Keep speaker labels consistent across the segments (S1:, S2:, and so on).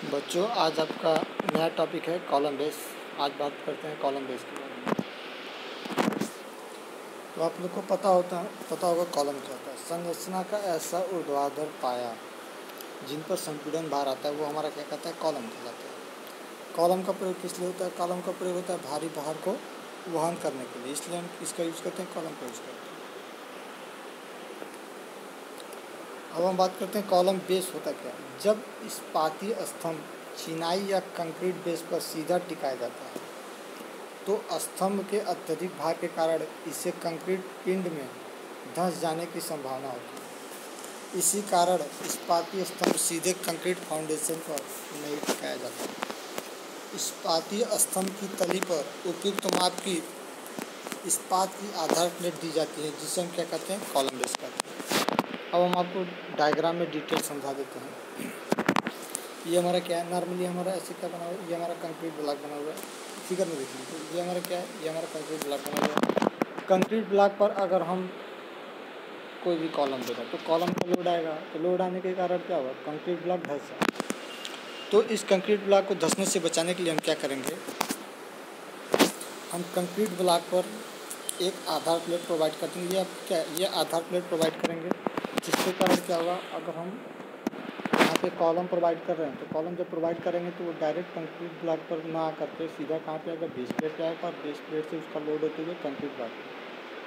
S1: बच्चों, आज आपका नया टॉपिक है कॉलम बेस। आज बात करते हैं कॉलम बेस के बारे में। तो आप लोग को पता होगा कॉलम क्या होता है। संरचना का ऐसा ऊर्ध्वाधर पाया जिन पर संपीड़न भार आता है वो हमारा क्या कहता है, कॉलम कहलाता है। कॉलम का प्रयोग किस लिए होता है? कॉलम का प्रयोग होता है भारी भार को वहन करने के लिए, इसलिए हम इसका यूज़ करते हैं, कॉलम का यूज़ करते हैं। अब हम बात करते हैं कॉलम बेस होता क्या है। जब इस्पाती स्तंभ चिनाई या कंक्रीट बेस पर सीधा टिकाया जाता है तो स्तंभ के अत्यधिक भार के कारण इसे कंक्रीट पिंड में धंस जाने की संभावना होती है। इसी कारण इस्पाती स्तंभ सीधे कंक्रीट फाउंडेशन पर नहीं टिकाया जाता। इस्पाती स्तंभ की तली पर उपयुक्त माप की इस्पात की आधार प्लेट दी जाती है, जिसे हम क्या कहते हैं, कॉलम बेस कहते हैं। अब हम आपको डायग्राम में डिटेल समझा देते हैं। ये हमारा क्या है, नॉर्मली हमारा ऐसे क्या बना हुआ है, ये हमारा कंक्रीट ब्लॉक बना हुआ है। फिगर में देखिए तो ये हमारा क्या है, ये हमारा कंक्रीट ब्लॉक बना हुआ है। कंक्रीट ब्लॉक पर अगर हम कोई भी कॉलम देगा तो कॉलम का लोड आएगा, तो लोड आने के कारण क्या होगा, कंक्रीट ब्लॉक धंस जाएगा। तो इस कंक्रीट ब्लॉक को धंसने से बचाने के लिए हम क्या करेंगे, हम कंक्रीट ब्लॉक पर एक आधार प्लेट प्रोवाइड करते हैं। ये आधार प्लेट प्रोवाइड करेंगे, जिसके कारण क्या होगा, अगर हम यहाँ पे कॉलम प्रोवाइड कर रहे हैं तो कॉलम जब प्रोवाइड करेंगे तो वो डायरेक्ट कंक्रीट ब्लॉक पर ना करके सीधा कहाँ पे आएगा, बेस प्लेट पे आएगा, और बेस प्लेट से उसका लोड होते हुए कंक्रीट ब्लॉक,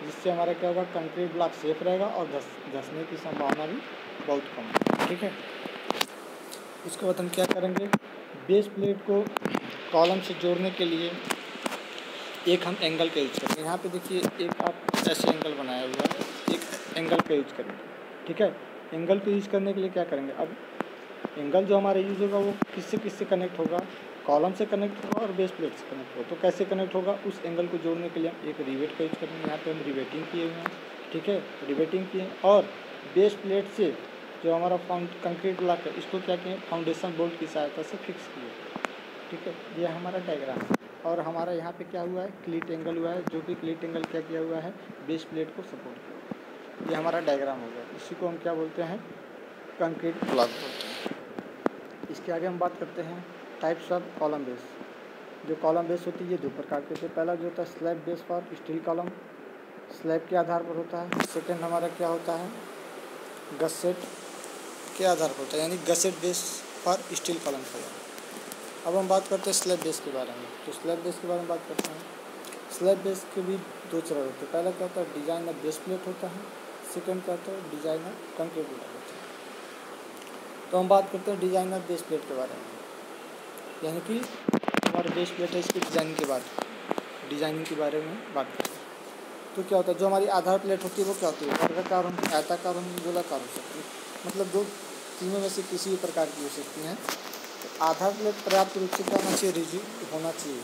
S1: जिससे हमारा क्या होगा, कंक्रीट ब्लॉक सेफ रहेगा और धंसने की संभावना भी बहुत कम है। ठीक है, उसके बाद हम क्या करेंगे, बेस प्लेट को कॉलम से जोड़ने के लिए एक हम एंगल का यूज करेंगे। यहाँ पे देखिए एक आप ऐसे एंगल बनाया हुआ है, एक एंगल का यूज करेंगे। ठीक है, एंगल को यूज करने के लिए क्या करेंगे, अब एंगल जो हमारा यूज होगा वो किससे कनेक्ट होगा, कॉलम से कनेक्ट होगा और बेस प्लेट से कनेक्ट होगा। तो कैसे कनेक्ट होगा, उस एंगल को जोड़ने के लिए हम एक रिवेट का यूज करेंगे। यहाँ पे हम रिवेटिंग किए हुए हैं। ठीक है, रिवेटिंग किए और बेस प्लेट से जो हमारा कंक्रीट ब्लॉक है इसको क्या किए, फाउंडेशन बोल्ट की सहायता से फिक्स किए। ठीक है, ये हमारा डायग्राम है। और हमारा यहाँ पे क्या हुआ है, क्लीट एंगल हुआ है, जो कि क्लीट एंगल क्या किया हुआ है, बेस प्लेट को सपोर्ट किया। ये हमारा डायग्राम हो गया, इसी को हम क्या बोलते हैं, कंक्रीट ब्लॉक बोलते हैं। इसके आगे हम बात करते हैं टाइप्स ऑफ कॉलम बेस। जो कॉलम बेस होती है ये दो प्रकार के होते हैं। पहला जो होता है slab base for steel column, slab के आधार पर होता है। सेकेंड हमारा क्या होता है, गसेट के आधार पर होता है, यानी gusset base for steel column का। अब हम बात करते हैं स्लैब बेस के बारे में। तो स्लैब बेस के बारे में बात करते हैं। स्लैब बेस के भी दो चरण होते हैं। पहला क्या होता है, डिजाइनर बेस प्लेट होता है। सेकेंड क्या होता है, डिजाइनर कंक्रीट ब्लॉक होता है। तो हम बात करते हैं डिजाइनर बेस प्लेट के बारे में, यानी कि हमारे बेस प्लेट है, इसकी डिजाइनिंग के बारे में बात करते हैं। तो क्या होता है, जो हमारी आधार प्लेट होती है वो क्या होती है, वर्गाकार होगी, आयताकार होगी, गोलाकार हो सकती है, मतलब दो तीनों में से किसी भी प्रकार की हो सकती हैं। तो आधार प्लेट पर्याप्त रूप से क्या होना चाहिए, रिजिड होना चाहिए।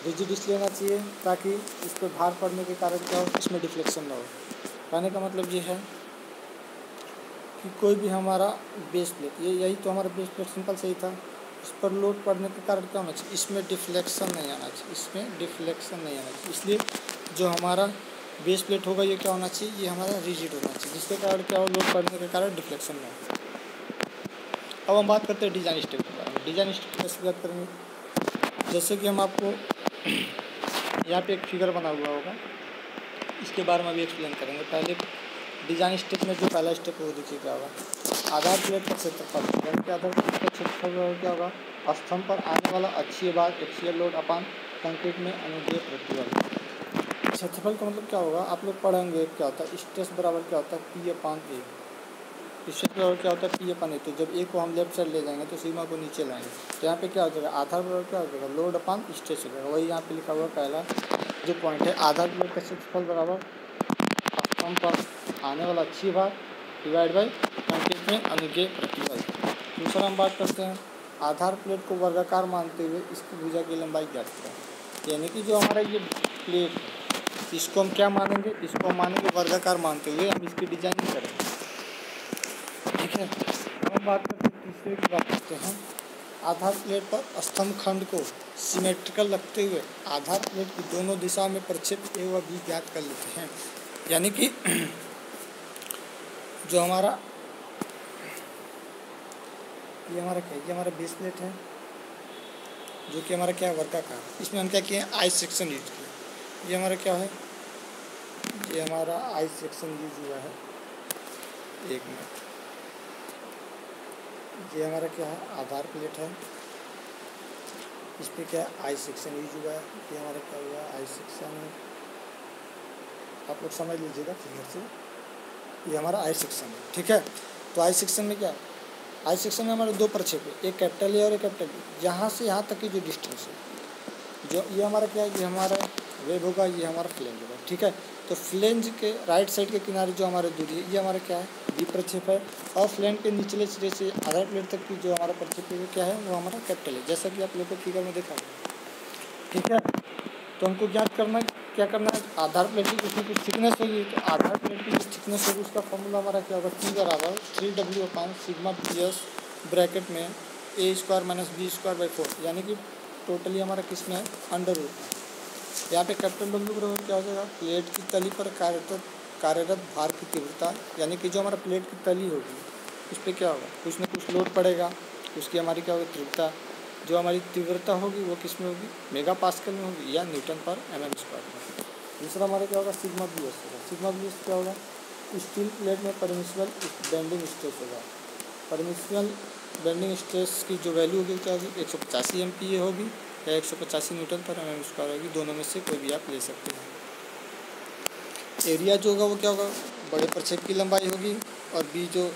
S1: रिजिड इसलिए होना चाहिए ताकि इस पर भार पड़ने के कारण क्या हो, इसमें डिफ्लेक्शन ना हो। कहने का मतलब ये है कि कोई भी हमारा बेस प्लेट, यही तो हमारा बेस प्लेट सिंपल सही था, इस पर लोड पड़ने के कारण क्या होना चाहिए, इसमें डिफ्लेक्शन नहीं आना चाहिए, इसलिए जो हमारा बेस प्लेट होगा ये क्या होना चाहिए, ये हमारा रिजिड होना चाहिए, जिसके कारण क्या हो, लोड पड़ने के कारण डिफ्लेक्शन ना हो। अब हम बात करते हैं डिजाइन स्टेप के बारे में। डिजाइन स्टेप कैसे बात करेंगे, जैसे कि हम आपको यहाँ पे एक फिगर बना हुआ होगा, इसके बारे में अभी एक्सप्लेन करेंगे। पहले डिजाइन स्टेप में जो पहला स्टेप है वो देखिए क्या होगा, आधार प्लेट का क्षेत्रफल, यानी कि आधार प्लेट का क्षेत्रफल क्या होगा, स्तंभ पर आने वाला अक्षीय भार, एक्सियल लोड अपान कंक्रीट में अनुदैर्ध्य प्रतिबल। क्षेत्रफल का मतलब क्या होगा, आप लोग पढ़ेंगे क्या होता है, स्ट्रेस बराबर क्या होता है, पी अपान ए। स्ट्रेस बराबर क्या होता है, पी अपान ए। तो जब ए को हम लेफ्ट साइड ले जाएंगे तो सीमा को नीचे लाएंगे, तो यहाँ पे क्या हो जाएगा, आधार बराबर क्या हो जाएगा, लोड अपान स्ट्रेस हो जाएगा। वही यहाँ पे लिखा हुआ पहला जो पॉइंट है, आधार प्लेट का क्षेत्रफल बराबर स्तंभ पर आने वाला अक्षीय भार डिवाइड बाई कंक्रीट में अनुदैर्ध्य प्रतिबल। दूसरा हम बात करते हैं आधार प्लेट को वर्गाकार मानते हुए इसकी भुजा की लंबाई ज्ञात करें। यानी कि जो हमारा ये प्लेट है इसको हम क्या मानेंगे, इसको हम मानेंगे वर्गाकार मानते हुए हम इसकी डिजाइनिंग करेंगे। ठीक है, हम बात करते हैं तीसरे की बात करते हैं, आधार प्लेट पर स्तंभ खंड को सिमेट्रिकल रखते हुए आधार प्लेट की दोनों दिशाओं में प्रक्षेप ए व बी ज्ञात कर लेते हैं। यानी कि जो हमारा ये हमारा क्या है, ये हमारा बेस प्लेट है जो कि हमारा क्या है, वर्गाकार। इसमें हम क्या किए हैं, आई सेक्शन यूज किया। ये हमारा क्या है, ये हमारा आई सेक्शन यूज हुआ है। एक मिनट, ये हमारा क्या है, आधार प्लेट है। इस पर क्या है, आई सेक्शन यूज हुआ है। ये हमारा क्या हुआ, आई सेक्शन, आप लोग समझ लीजिएगा फिगर से। ये हमारा आई सेक्शन है, ठीक है। तो आई सेक्शन में क्या है, आई सेक्शन में हमारे दो प्रक्षेप है, एक कैपिटल ए और एक कैपिटल बी। यहाँ से यहाँ तक की जो डिस्टेंस है, जो ये हमारा क्या है, ये हमारा वेब होगा, ये हमारा फ्लेंज होगा, ठीक है। तो फ्लेंज के राइट साइड के किनारे जो हमारे दूरी है, ये हमारा क्या है, बी प्रक्षेप है। और फ्लेंज के निचले सिरे से आधार प्लेट तक की जो हमारा प्रक्षेप है, क्या है, वो हमारा कैपिटल है, जैसा कि आप लोग को फिगर में देखा है, ठीक है। तो हमको ज्ञात करना, क्या करना है, आधार प्लेट की कितनी कुछ थिकनेस होगी, तो आधार प्लेट की जो थिकनेस होगी उसका फॉर्मूला हमारा क्या होगा, T बराबर 3W/σ/PS ब्रैकेट में A² - B²/4, यानी कि टोटली हमारा किस में है, अंडर रूट। यहाँ पे कैपिटल W बराबर क्या हो जाएगा, प्लेट की तली पर कार्यरत भार की तीव्रता, यानी कि जो हमारा प्लेट की तली होगी उस पर क्या होगा, कुछ न कुछ लोड पड़ेगा, उसकी हमारी क्या होगी, तीव्रता। जो हमारी तीव्रता होगी वो किस में होगी, मेगा पास्कल में होगी या Nm/mm²। दूसरा हमारा क्या होगा, σbs होगा। σbs क्या होगा, स्टील प्लेट में परमिसिबल बेंडिंग स्ट्रेस होगा। परमिसिबल बेंडिंग स्ट्रेस की जो वैल्यू होगी क्या होगी, 185 MPa होगी या 185 Nm/mm² होगी, दोनों में से कोई भी आप ले सकते हैं। एरिया जो होगा वो क्या होगा, बड़े प्रक्षेप की लंबाई होगी, और बी जो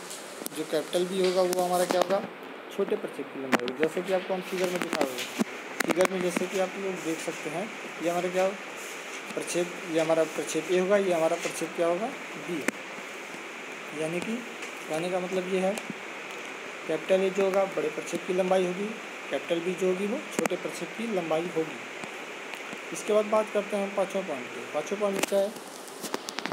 S1: कैपिटल बी होगा वो हमारा क्या होगा, छोटे प्रक्षेप की लंबाई होगी। जैसे कि आपको हम फिगर में दिखा रहे हैं, फिगर में जैसे कि आप लोग देख सकते हैं, ये हमारा क्या होगा, प्रक्षेप, ये हमारा प्रक्षेप ए होगा, ये हमारा प्रक्षेप क्या होगा, बी है। यानी कि कहने का मतलब ये है, कैपिटल ए जो होगा बड़े प्रक्षेप की लंबाई होगी, कैपिटल बी जो होगी वो छोटे प्रक्षेप की लंबाई होगी। इसके बाद बात करते हैं हम पाँचवें पॉइंट पे। पाँचवें पॉइंट क्या है,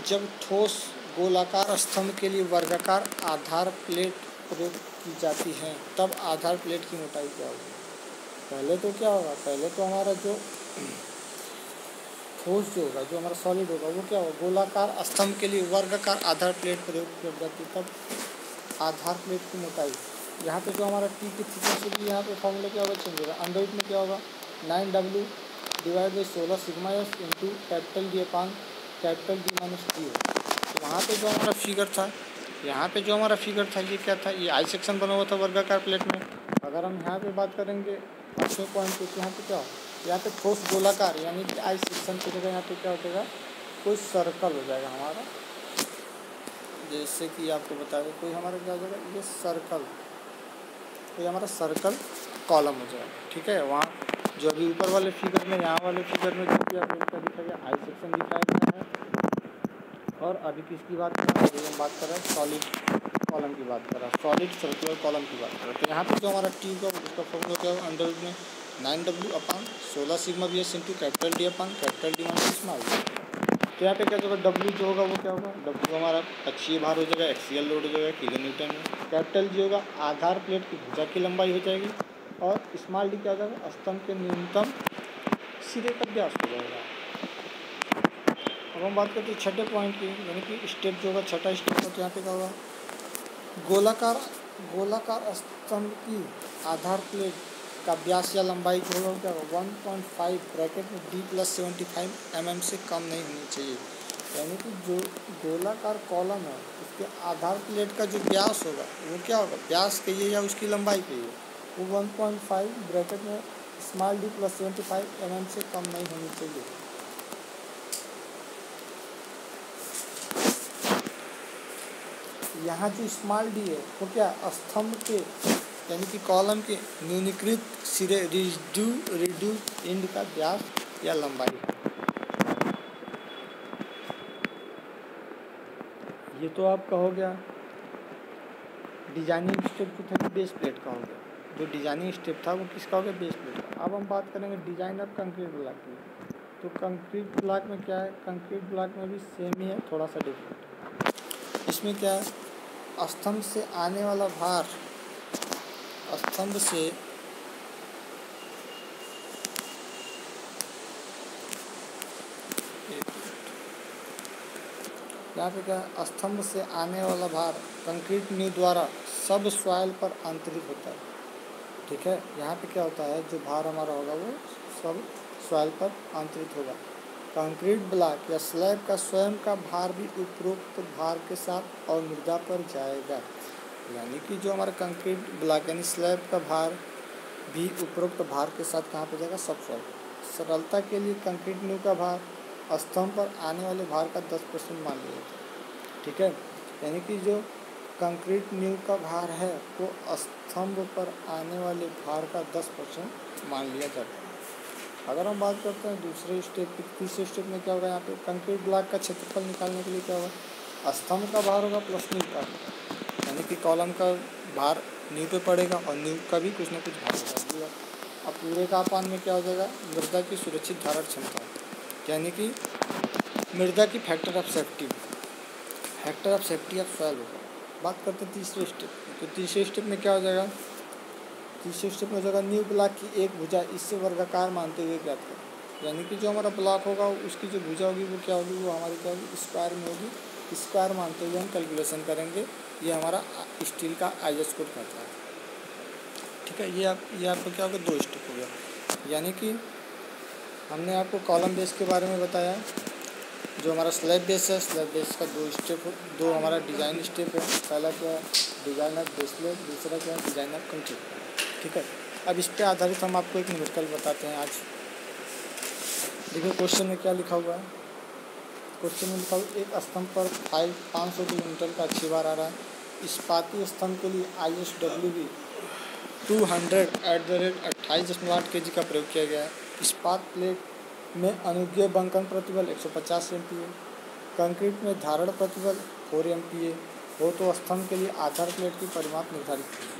S1: जब ठोस गोलाकार स्तंभ के लिए वर्गाकार आधार प्लेट प्रयोग की जाती है तब आधार प्लेट की मोटाई क्या होगी। पहले तो क्या होगा, पहले तो हमारा जो ठोस जो होगा, जो हमारा सॉलिड होगा वो क्या होगा, गोलाकार स्तंभ के लिए वर्गाकार आधार प्लेट प्रयोग की जाती है तब आधार प्लेट की मोटाई। यहाँ पे जो हमारा टी की थिकनेस होगी, यहाँ पे फॉर्मूला क्या होगा, चेंज होगा। अंडर रूट में क्या होगा, 9W/16σs इंटू कैपिटल D/कैपिटल D - T। तो वहाँ पे जो हमारा फिगर था, यहाँ पे जो हमारा फिगर था ये क्या था, ये आई सेक्शन बना हुआ था वर्गाकार प्लेट में। अगर हम यहाँ पे बात करेंगे 5वें पॉइंट पे, तो यहाँ पे क्या हो, यहाँ पे ठोस गोलाकार, यानी कि आई सेक्शन की जगह यहाँ पे क्या हो जाएगा, कोई सर्कल हो जाएगा हमारा। जैसे कि आपको बता दें, कोई हमारा क्या हो जाएगा, ये सर्कल, कोई हमारा सर्कल कॉलम हो जाएगा, ठीक है। वहाँ जो अभी ऊपर वाले फिगर में, यहाँ वाले फिगर में जो कि आप लोग का दिखा गया, आई सेक्शन दिखाया गया है। और अभी किसकी बात कर रहे हैं, अभी हम बात कर रहे हैं सॉलिड कॉलम की बात कर रहा है, सॉलिड सर्कुलर कॉलम की बात कर रहे हैं। तो यहाँ पे जो हमारा टी का उसका फॉर्मूला क्या होगा, अंडर रूट में 9W/16σbs इंटू कैपिटल D/कैपिटल D - स्मॉल। तो यहाँ पे क्या होगा, W जो होगा वो क्या होगा, W हमारा अक्षीय भार हो जाएगा, एक्सियल लोड हो जाएगा किलो न्यूटन में। कैपिटल जी होगा आधार प्लेट की भुजा की लंबाई हो जाएगी, और स्मॉल डी क्या हो जाएगा, स्तंभ के न्यूनतम सिरे का व्यास हो जाएगा। अब हम बात करते हैं छठे पॉइंट की, यानी कि स्टेप जो होगा, छठा स्टेप होगा। तो यहाँ पे क्या होगा, गोलाकार स्तंभ की आधार प्लेट का व्यास या लंबाई जो होगा क्या होगा, 1.5 ब्रैकेट में D+75 mm से कम नहीं होनी चाहिए। यानी कि जो गोलाकार कॉलम है उसके आधार प्लेट का जो व्यास होगा वो क्या होगा, व्यास कहिए या उसकी लंबाई कहिए, वो 1.5 ब्रैकेट में D+75 mm से कम नहीं होनी चाहिए। यहाँ जो स्मॉल डी है वो क्या, स्तंभ के यानी कि कॉलम के न्यूनीकृत सिरे रिड्यूस एंड का व्यास या लंबाई है। ये तो आपका हो गया डिजाइनिंग स्टेप जो था बेस प्लेट का हो गया। जो डिजाइनिंग स्टेप था वो किसका हो गया, बेस प्लेट का। अब हम बात करेंगे डिजाइन ऑफ कंक्रीट ब्लॉक की। तो कंक्रीट ब्लॉक में क्या है, कंक्रीट ब्लॉक में भी सेम ही है, थोड़ा सा डिफरेंट। इसमें क्या है, स्तंभ से आने वाला भार, स्तंभ से यहाँ पे क्या है, स्तंभ से आने वाला भार कंक्रीट नींव द्वारा सब सॉइल पर अंतरित होता है। ठीक है। यहाँ पे क्या होता है, जो भार हमारा होगा वो सब सॉइल पर आंतरित होगा। कंक्रीट ब्लॉक या स्लैब का स्वयं का भार भी उपरोक्त भार के साथ और मृदा पर जाएगा। यानी कि जो हमारा कंक्रीट ब्लॉक यानी स्लैब का भार भी उपरोक्त भार के साथ कहाँ पर जाएगा, सब सॉइल। सरलता के लिए कंक्रीट नींव का भार स्तंभ पर आने वाले भार का 10% मान लिया जाता है। ठीक है, यानी कि जो कंक्रीट नींव का भार है वो स्तंभ पर आने वाले भार का 10% मान लिया जाता है। अगर हम बात करते हैं दूसरे स्टेप की, तीसरे स्टेप में क्या होगा, यहाँ पे कंक्रीट ब्लॉक का क्षेत्रफल निकालने के लिए क्या होगा, स्तंभ का भार होगा प्लस नींव का, यानी कि कॉलम का भार नींव पे पड़ेगा और नींव का भी कुछ ना कुछ भार होगा। अब पूरे का अपान में क्या हो जाएगा, मृदा की सुरक्षित धारण क्षमता, यानी कि मृदा की factor of safety of soil होगा। बात करते हैं तीसरे स्टेप, तो तीसरे स्टेप में क्या हो जाएगा, तीसरे स्टेप में हो जाएगा नींव ब्लॉक की एक भुजा इससे वर्गाकार मानते हुए ज्ञात करें। यानी कि जो हमारा ब्लॉक होगा उसकी जो भुजा होगी वो क्या होगी, वो हमारी क्या होगी, स्क्वायर में होगी। स्क्वायर मानते हुए हम कैलकुलेशन करेंगे। ये हमारा स्टील का IS कोड कहता है। ठीक है, ये आपको क्या होगा, 2 स्टेप हो गया। यानी कि हमने आपको कॉलम बेस के बारे में बताया, जो हमारा स्लैब बेस है, स्लैब बेस का 2 स्टेप, 2 हमारा डिज़ाइन स्टेप है। पहला क्या है, डिज़ाइन ऑफ बेस स्लैब, दूसरा क्या है, डिज़ाइन ऑफ कंक्रीट। ठीक है, अब इस पे आधारित हम आपको एक न्यूमेरिकल बताते हैं आज। देखिए क्वेश्चन में क्या लिखा हुआ है, क्वेश्चन में लिखा हुआ एक स्तंभ पर 500 किलोमीटर का अच्छी बार आ रहा है। इस्पाती स्तंभ के लिए ISWB 200 @ 28.8 kg का प्रयोग किया गया है। इस्पात प्लेट में अनुज्ञेय बंकन प्रतिबल 150 MPa, कंक्रीट में धारण प्रतिबल 4 MPa हो तो स्तंभ के लिए आधार प्लेट की परिमाप निर्धारित कीजिए।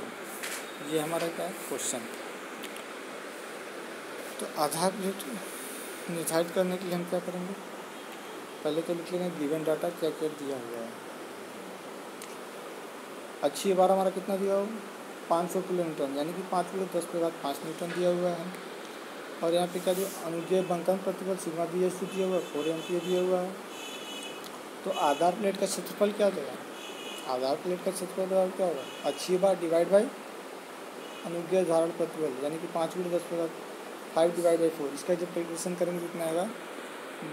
S1: ये हमारा क्या है, क्वेश्चन। तो आधार प्लेट निर्धारित करने के लिए हम क्या करेंगे, पहले तो लिख लेंगे गिवन डाटा क्या क्या दिया हुआ है। अच्छी बार हमारा कितना दिया हुआ, 500 किलोमीटर, यानी कि 5 × 10⁵ दिया हुआ है। और यहाँ पे क्या जो अनुज्ञेय बंकन प्रतिबल सिग्मा BSD दिया हुआ है, 4 MPa दिया हुआ है। तो आधार प्लेट का क्षेत्रफल क्या देगा, आधार प्लेट का क्षेत्रफल क्या होगा, अच्छी बार डिवाइड बाई अनुज्ञेय धारण प्रतिबल, यानी कि 5 × 10⁵ इसका जब कैलकुलेशन करेंगे कितना आएगा,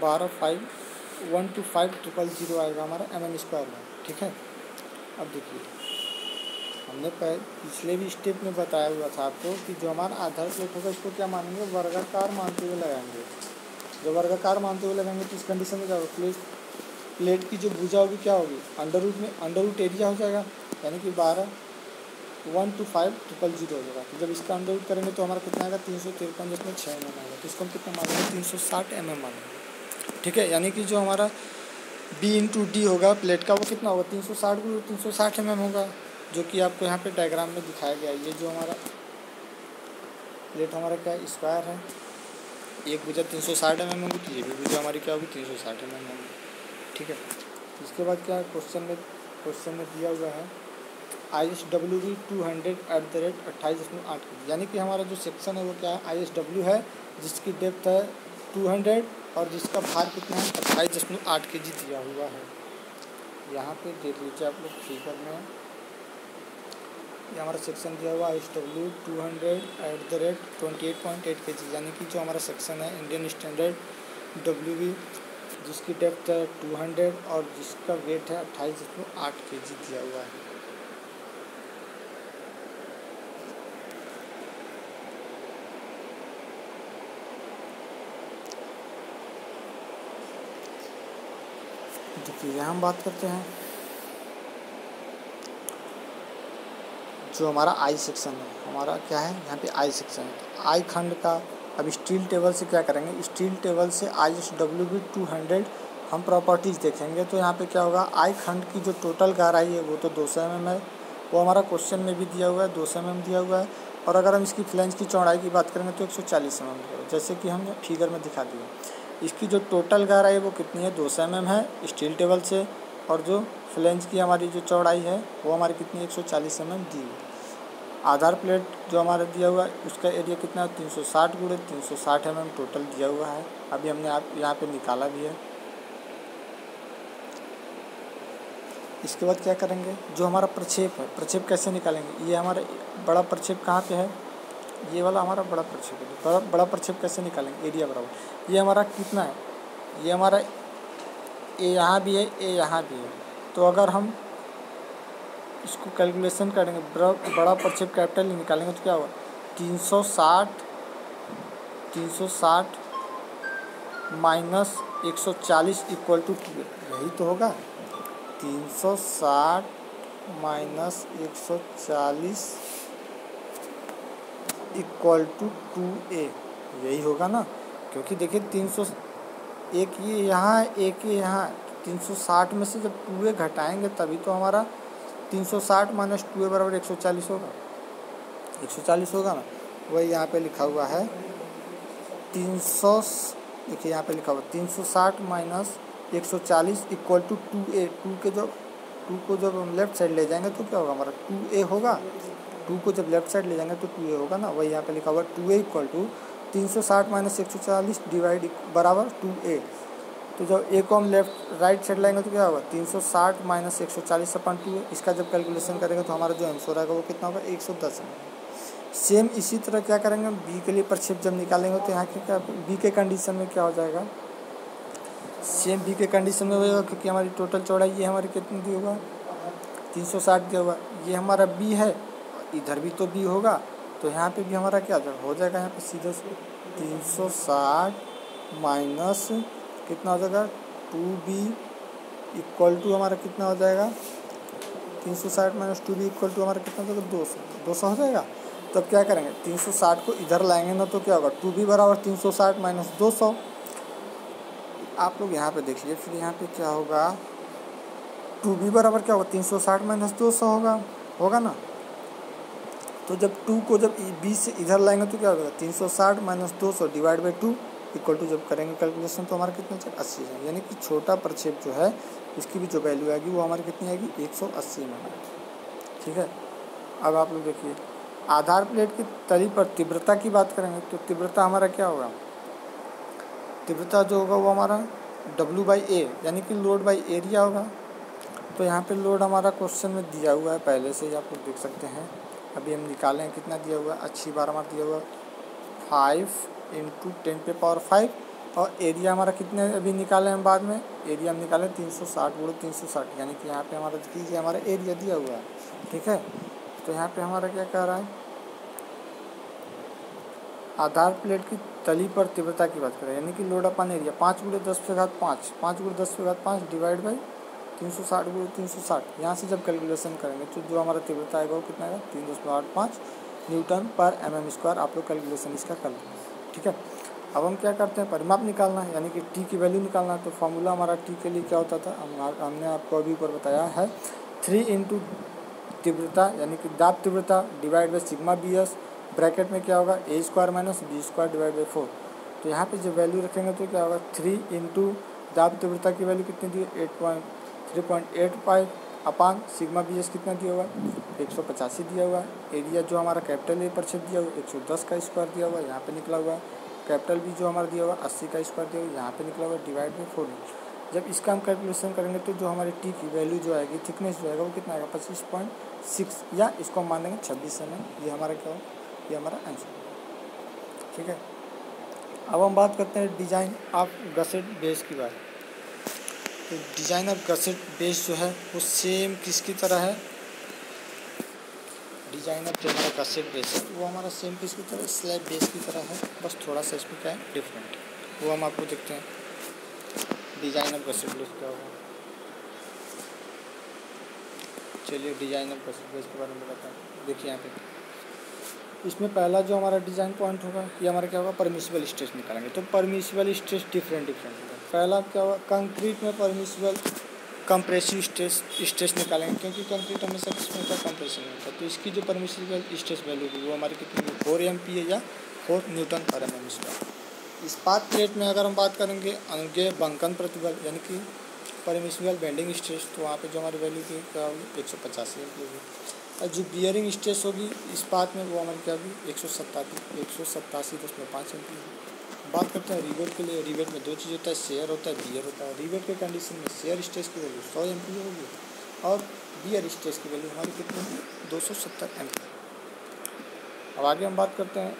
S1: 12,512,500 आएगा हमारा mm² में। ठीक है, अब देखिए हमने पिछले भी स्टेप में बताया हुआ था आपको कि जो हमारा आधार प्लेट होगा इसको क्या मानेंगे, वर्गाकार मानते हुए लगाएंगे। जब वर्गाकार मानते हुए लगाएंगे तो इस कंडीशन में क्या होगा, प्लेट की जो भुजा होगी क्या होगी, अंडर रूट एरिया हो जाएगा, यानी कि 12,125,000 हो जाएगा। तो जब इसका अंडर रूट करेंगे तो हमारा कितना आएगा, 353.6 mm आएगा। तो इसको हम कितना मानेंगे, 360 mm मानेंगे। ठीक है, यानी कि जो हमारा B/D होगा प्लेट का वो कितना होगा, 360 × 360 mm होगा, जो कि आपको यहाँ पे डायग्राम में दिखाया गया है। ये जो हमारा प्लेट हमारा क्या है, स्क्वायर है, एक भुजा 360 mm होगी, तो ये भी भुजा हमारी क्या होगी, 360 mm होगी। ठीक है, इसके बाद क्या है, क्वेश्चन में दिया हुआ है ISWB 200 @ 28.8 kg, यानी कि हमारा जो सेक्शन है वो क्या है, ISW है, जिसकी डेप्थ है 200 और जिसका भार कितना है, 28.8 kg दिया हुआ है। यहाँ पे देख लीजिए आप लोग फिगर में, ये हमारा सेक्शन दिया हुआ ISW 200 @ 28.8 kg, यानी कि जो हमारा सेक्शन है इंडियन स्टैंडर्ड WB, जिसकी डेप्थ है 200 और जिसका वेट है 28.8 kg दिया हुआ है। देखिए यहाँ हम बात करते हैं जो हमारा आई सेक्शन है, हमारा क्या है यहाँ पे आई सेक्शन है। आई खंड का अब स्टील टेबल से क्या करेंगे, स्टील टेबल से ISWB 200 हम प्रॉपर्टीज़ देखेंगे। तो यहाँ पे क्या होगा, आई खंड की जो टोटल गहराई है वो तो 200 mm है, वो हमारा क्वेश्चन में भी दिया हुआ है, 200 mm दिया हुआ है। और अगर हम इसकी फ्लेंज की चौड़ाई की बात करेंगे तो 140 mm है, जैसे कि हमने फिगर में दिखा दिया। इसकी जो टोटल गहराई है वो कितनी है, 200 mm है स्टील टेबल से, और जो फ्लेंज की हमारी जो चौड़ाई है वो हमारी कितनी 140 mm दी हुई। आधार प्लेट जो हमारा दिया हुआ है उसका एरिया कितना है, 360 × 360 mm टोटल दिया हुआ है। अभी हमने आप यहाँ पे निकाला भी है। इसके बाद क्या करेंगे, जो हमारा प्रक्षेप है, प्रक्षेप कैसे निकालेंगे, ये हमारा बड़ा प्रक्षेप कहाँ पे है, ये वाला हमारा बड़ा प्रक्षेप है। बड़ा प्रक्षेप कैसे निकालेंगे? एरिया बराबर ये हमारा कितना है, ये हमारा ए यहाँ भी है, ए यहाँ भी है। तो अगर हम इसको कैलकुलेशन करेंगे, बड़ा प्रक्षेप कैपिटल निकालेंगे तो क्या होगा? 360 माइनस 140 इक्वल टू 2, यही तो होगा। 360 माइनस 140 इक्वल टू 2a, यही होगा ना। क्योंकि देखिए 300 एक ये यहाँ एक ये यहाँ, 360 में से जब 2a घटाएंगे तभी तो हमारा 360 माइनस 2a बराबर 140 होगा। 140 होगा ना। वही यहाँ पे लिखा हुआ है 300, देखिए यहाँ पे लिखा हुआ 360 माइनस 140 इक्वल टू 2a। 2 को जब हम लेफ्ट साइड ले जाएंगे तो क्या होगा हमारा? 2a होगा। 2 को जब लेफ्ट साइड ले जाएंगे तो 2a होगा ना। वही यहाँ पे लिखा हुआ 2a equal to 360 minus 140 divide बराबर 2a। तो जब a को हम लेफ्ट राइट साइड लाएंगे तो क्या होगा? 360 माइनस 140 अपन 2a। इसका जब कैलकुलेशन करेंगे तो हमारा जो आंसर आएगा वो कितना होगा? 110। सेम इसी तरह क्या करेंगे? बी के लिए प्रक्षेप जब निकालेंगे तो यहाँ के क्या बी के कंडीशन में क्या हो जाएगा? सेम बी के कंडीशन में होगा, क्योंकि हमारी टोटल चौड़ाई ये हमारी कितनी दी होगा? 360 दिया हुआ। ये हमारा बी है, इधर भी तो बी होगा, तो यहाँ पे भी हमारा क्या हो जाएगा? यहाँ पे सीधे 360 माइनस कितना हो जाएगा? 2b इक्वल टू हमारा कितना हो जाएगा? 360 माइनस 2b इक्वल टू हमारा कितना हो जाएगा? 200 हो जाएगा। तो अब क्या करेंगे? 360 को इधर लाएंगे ना तो क्या होगा? 2b बराबर 360 माइनस 200। आप लोग यहाँ पे देखिए, फिर यहाँ पे क्या होगा? 2b बराबर क्या होगा? 360 माइनस 200 होगा ना। तो जब 2 को जब b से इधर लाएंगे तो क्या होगा? 360 minus 200 divide by 2 equal to जब करेंगे कैलकुलेशन तो हमारा कितना चाहिए? 80 है। यानी कि छोटा प्रक्षेप जो है इसकी भी जो वैल्यू आएगी वो हमारी कितनी आएगी? 180 में आएगी। ठीक है। अब आप लोग देखिए, आधार प्लेट की तली पर तीव्रता की बात करेंगे तो तीव्रता हमारा क्या होगा? तीव्रता जो होगा वो हमारा W/A यानी कि लोड बाई एरिया होगा। तो यहाँ पे लोड हमारा क्वेश्चन में दिया हुआ है पहले से ही, आप लोग देख सकते हैं। अभी हम निकालें कितना दिया हुआ है? अच्छी बार हमारा दिया हुआ 5 × 10⁵ और एरिया हमारा कितने अभी निकाले हम बाद में? एरिया हम निकालें 360 × 360, यानी कि यहाँ पे हमारा देखिए हमारा एरिया दिया हुआ है। ठीक है। तो यहाँ पे हमारा क्या कह रहा है? आधार प्लेट की तली पर तीव्रता की बात करें, यानी कि load upon area 5 × 10⁵5 5 × 10⁵5 divide by 360 × 360। यहाँ से जब कैलकुलेशन करेंगे तो जो हमारा तीव्रता आएगा वो कितना आएगा? 3.85 न्यूटन पर mm²। आप लोग कैलकुलेशन इसका कर लेंगे। ठीक है। अब हम क्या करते हैं? परिमाप निकालना है, यानी कि टी की वैल्यू निकालना है। तो फार्मूला हमारा टी के लिए क्या होता था? हमने आपको अभी ऊपर बताया है 3 × तीव्रता यानी कि दाब तीव्रता divide by sigma bs, bracket में क्या होगा? a² minus b² divide by 4। तो यहाँ पे जो वैल्यू रखेंगे तो क्या होगा? 3 × दाब तीव्रता की वैल्यू कितनी दी? 3.85 अपान सिग्मा bs कितना दिया हुआ? 185 दिया हुआ है। एरिया जो हमारा कैपिटल ए प्रक्षेप दिया हुआ 110 का स्क्वायर दिया हुआ, यहाँ पे निकला हुआ है। कैपिटल बी जो हमारा दिया हुआ 80 का स्क्वायर दिया हुआ, यहाँ पे निकला हुआ डिवाइड बाई 4। जब इसका हम कैलकुलेशन करेंगे तो जो हमारी टी की वैल्यू जो आएगी, थिकनेस जो आएगा वो कितना आएगा? 25.6, या इसको हम मान लेंगे 26 mm। ये हमारा क्या हो? ये हमारा आंसर। ठीक है। अब हम बात करते हैं डिज़ाइन ऑफ गसेट बेस की बात। तो डिज़ाइन ऑफ गसेट बेस जो है वो सेम किसकी तरह है? डिज़ाइन ऑफ जो हमारा गसेट बेस है वो हमारा सेम किसकी तरह? स्लैब बेस की तरह है, बस थोड़ा सा इसमें क्या है? डिफरेंट। वो हम आपको देखते हैं डिज़ाइन ऑफ गसेट बेस क्या होगा। चलिए डिज़ाइन ऑफ गसेट बेस के बारे में बताते हैं। देखिए यहाँ पे इसमें पहला जो हमारा डिज़ाइन पॉइंट होगा ये हमारा क्या होगा? परमिसिबल स्ट्रेस निकालेंगे। तो परमिसिबल स्ट्रेस डिफरेंट होगा। पहला क्या होगा? कंक्रीट में परमिसिबल कंप्रेसिव स्ट्रेस निकालेंगे, क्योंकि कंक्रीट हमेशा किसमें होता है? कंप्रेशन में होता है। तो इसकी जो परमिसिबल स्ट्रेस वैल्यू होगी वो हमारी कितनी है? 4 MPa या 4 न्यूटन पर mm²। इस्पात प्लेट में अगर हम बात करेंगे अनुज्ञेय बंकन प्रतिबल यानी कि परमिसिबल बेंडिंग स्ट्रेस, तो वहाँ पे जो हमारी वैल्यू की क्या होगी? 185 होगी। और जो बियरिंग स्ट्रेस होगी इस्पात में वो हमारी क्या होगी? 187.5 MPa। बात करते हैं रिवेट के लिए। रिवेट में दो चीज़ होता है, शेयर होता है, बियर होता है। रिवेट के कंडीशन में शेयर स्ट्रेस की वैल्यू 100 MPa होगी और बियर स्ट्रेस की वैल्यू हमारी कितनी है? 270 MPa। अब आगे हम बात करते हैं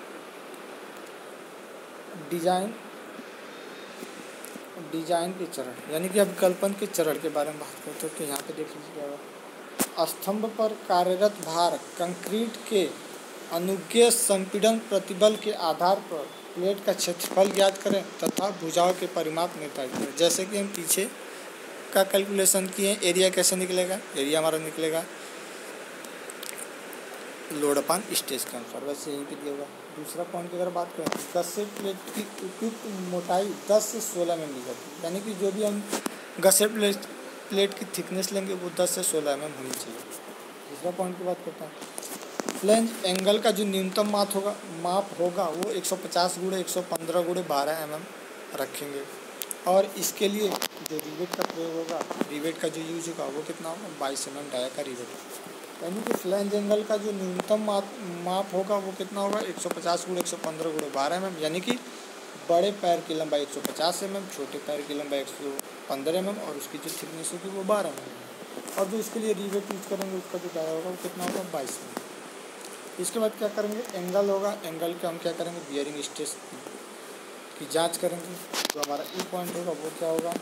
S1: डिजाइन के चरण, यानी कि अभिकल्पन के चरण के बारे में बात करते हैं। तो यहाँ पे देख लीजिए क्या होगा। स्तंभ पर कार्यरत भार कंक्रीट के अनुज्ञेय संपीड़न प्रतिबल के आधार पर प्लेट का क्षेत्रफल ज्ञात करें तथा भुजाओं के परिमाप निर्धारित करें। जैसे कि हम पीछे का कैलकुलेशन किए, एरिया कैसे निकलेगा, एरिया हमारा निकलेगा लोड अपान स्ट्रेस के अनुसार, वैसे यहीं पे दिया होगा। दूसरा पॉइंट की अगर बात करें, गसेट प्लेट की उपयुक्त मोटाई 10 से 16 mm ली जाती है, यानी कि जो भी हम गसेट प्लेट की थिकनेस लेंगे वो 10 से 16 mm होनी चाहिए। दूसरा पॉइंट की बात करते हैं, फ्लेंज एंगल का जो न्यूनतम माप होगा वो 150 × 115 × 12 mm रखेंगे। और इसके लिए जो रिवेट का प्रयोग होगा, रिवेट का जो यूज होगा वो कितना होगा, 22 mm डाया का रिवेट, यानी कि फ्लेंज एंगल का जो न्यूनतम माप होगा वो कितना होगा, 150 × 115 × 12 mm, यानी कि बड़े पैर की लंबाई 150 mm, छोटे पैर की लंबाई 115 mm और उसकी जो थिकनेस होगी वो 12 mm। और जो इसके लिए रिवेट यूज करेंगे उसका जो डाया होगा वो कितना होगा, 22 mm। इसके बाद क्या करेंगे, एंगल होगा, एंगल के हम क्या करेंगे, बियरिंग स्ट्रेस की जाँच करेंगे। जो हमारा ई पॉइंट होगा वो क्या होगा,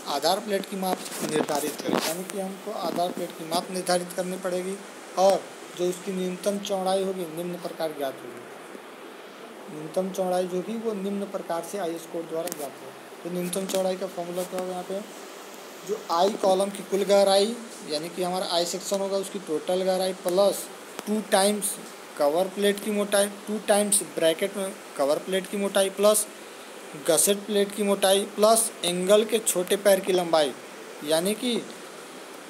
S1: आधार प्लेट की माप निर्धारित करें, यानी कि हमको आधार प्लेट की माप निर्धारित करनी पड़ेगी और जो उसकी न्यूनतम चौड़ाई होगी निम्न प्रकार ज्ञात होगी। न्यूनतम चौड़ाई जो भी वो निम्न प्रकार से IS कोड द्वारा ज्ञात होगी। तो न्यूनतम चौड़ाई का फॉर्मूला क्या होगा, यहाँ पे जो I कॉलम की कुल गहराई, यानी कि हमारा I सेक्शन होगा उसकी टोटल गहराई प्लस 2 टाइम्स कवर प्लेट की मोटाई, 2 टाइम्स ब्रैकेट में कवर प्लेट की मोटाई प्लस गसेट प्लेट की मोटाई प्लस एंगल के छोटे पैर की लंबाई, यानी कि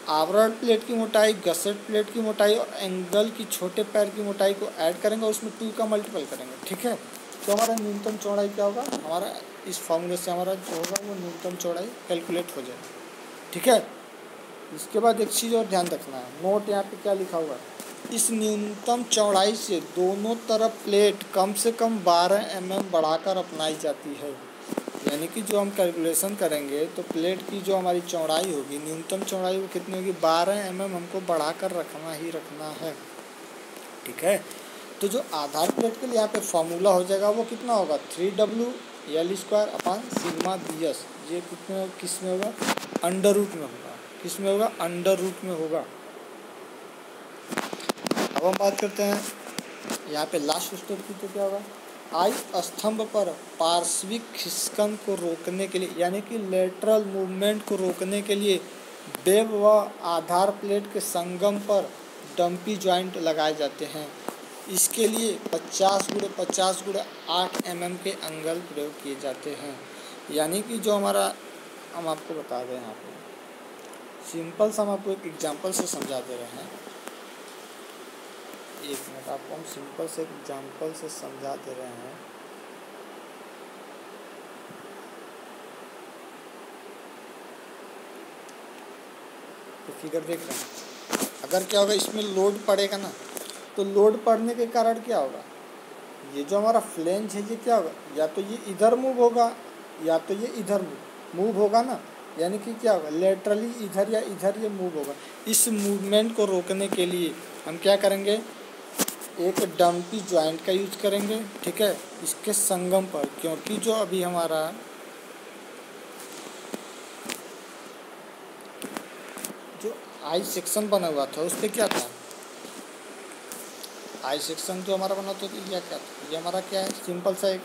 S1: आवरण प्लेट की मोटाई, गसेट प्लेट की मोटाई और एंगल की छोटे पैर की मोटाई को ऐड करेंगे और उसमें 2 का मल्टीपल करेंगे। ठीक है, तो हमारा न्यूनतम चौड़ाई क्या होगा, हमारा इस फॉर्मूले से हमारा जो होगा वो न्यूनतम चौड़ाई कैलकुलेट हो जाएगा। ठीक है, इसके बाद एक चीज़ और ध्यान रखना है, नोट यहाँ पे क्या लिखा हुआ है, इस न्यूनतम चौड़ाई से दोनों तरफ प्लेट कम से कम 12 mm बढ़ाकर अपनाई जाती है। यानी कि जो हम कैलकुलेशन करेंगे तो प्लेट की जो हमारी चौड़ाई होगी, न्यूनतम चौड़ाई वो कितनी होगी, 12 mm हमको बढ़ाकर रखना ही रखना है। ठीक है, तो जो आधार प्लेट के लिए यहाँ पे फॉर्मूला हो जाएगा वो कितना होगा, 3W_L²/σ/ds। ये किस में होगा, अंडर रूट में होगा। किस में होगा, अंडर रूट में होगा। अब हम बात करते हैं यहाँ पे लास्ट स्टेप की, तो क्या होगा, आई स्तंभ पर पार्श्विक खिसकन को रोकने के लिए, यानी कि लेटरल मूवमेंट को रोकने के लिए वेब व आधार प्लेट के संगम पर डंपी जॉइंट लगाए जाते हैं। इसके लिए 50 × 50 × 8 mm के एंगल प्रयोग किए जाते हैं। यानी कि जो हमारा, हम आपको बता दें यहाँ पे सिंपल सा हम आपको एक एग्जांपल से समझा दे रहे हैं। एक मिनट, आपको हम सिंपल से एग्जांपल से समझा दे रहे हैं। तो फिगर देख रहे हैं, अगर क्या होगा इसमें लोड पड़ेगा ना, तो लोड पड़ने के कारण क्या होगा, ये जो हमारा फ्लेंज है ये क्या होगा, या तो ये इधर मूव होगा या तो ये इधर मूव होगा ना, यानी कि क्या होगा, लेटरली इधर या इधर ये मूव होगा। इस मूवमेंट को रोकने के लिए हम क्या करेंगे, एक डंपी जॉइंट का यूज करेंगे। ठीक है, इसके संगम पर, क्योंकि जो अभी हमारा जो आई सेक्शन बना हुआ था उस पर क्या था, आई सेक्शन जो हमारा बना था तो ये क्या था, ये हमारा क्या है, सिंपल सा एक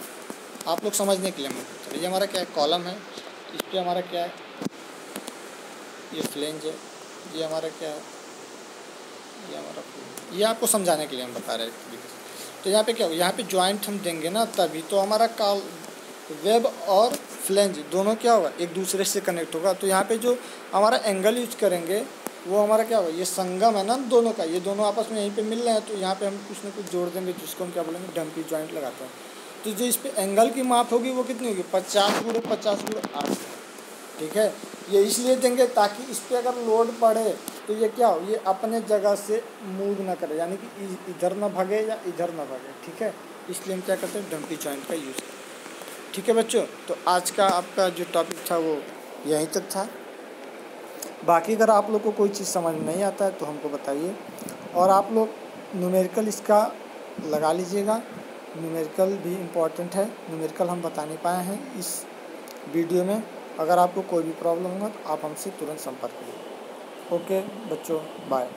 S1: आप लोग समझने के लिए मैं, ये हमारा क्या है, कॉलम है, इस पर हमारा क्या है, ये फ्लेंज है, ये हमारा क्या है, ये हमारा, ये आपको समझाने के लिए हम बता रहे हैं। तो यहाँ पे क्या हो, यहाँ पे जॉइंट हम देंगे ना, तभी तो हमारा वेब और फ्लेंज दोनों क्या होगा, एक दूसरे से कनेक्ट होगा। तो यहाँ पे जो हमारा एंगल यूज करेंगे वो हमारा क्या होगा, ये संगम है ना दोनों का, ये दोनों आपस में यहीं पे मिल रहे हैं, तो यहाँ पे हम कुछ ना कुछ जोड़ देंगे जिसको हम क्या बोलेंगे, डंपी जॉइंट लगाते हैं। तो जो इस पर एंगल की माप होगी वो कितनी होगी, 50 × 50 × 8। ठीक है, ये इसलिए देंगे ताकि इस पर अगर लोड पड़े तो ये क्या हो, ये अपने जगह से मूव ना करे, यानी कि इधर ना भागे या इधर ना भागे। ठीक है, इसलिए हम क्या करते हैं, डंपी जॉइंट का यूज़ करते हैं। ठीक है बच्चों, तो आज का आपका जो टॉपिक था वो यहीं तक था। बाकी अगर आप लोग को कोई चीज़ समझ में नहीं आता है तो हमको बताइए। और आप लोग न्यूमेरिकल इसका लगा लीजिएगा, न्यूमेरिकल भी इम्पोर्टेंट है। न्यूमेरिकल हम बता नहीं पाए हैं इस वीडियो में। अगर आपको कोई भी प्रॉब्लम होगा तो आप हमसे तुरंत संपर्क करिए। ओके बच्चों, बाय।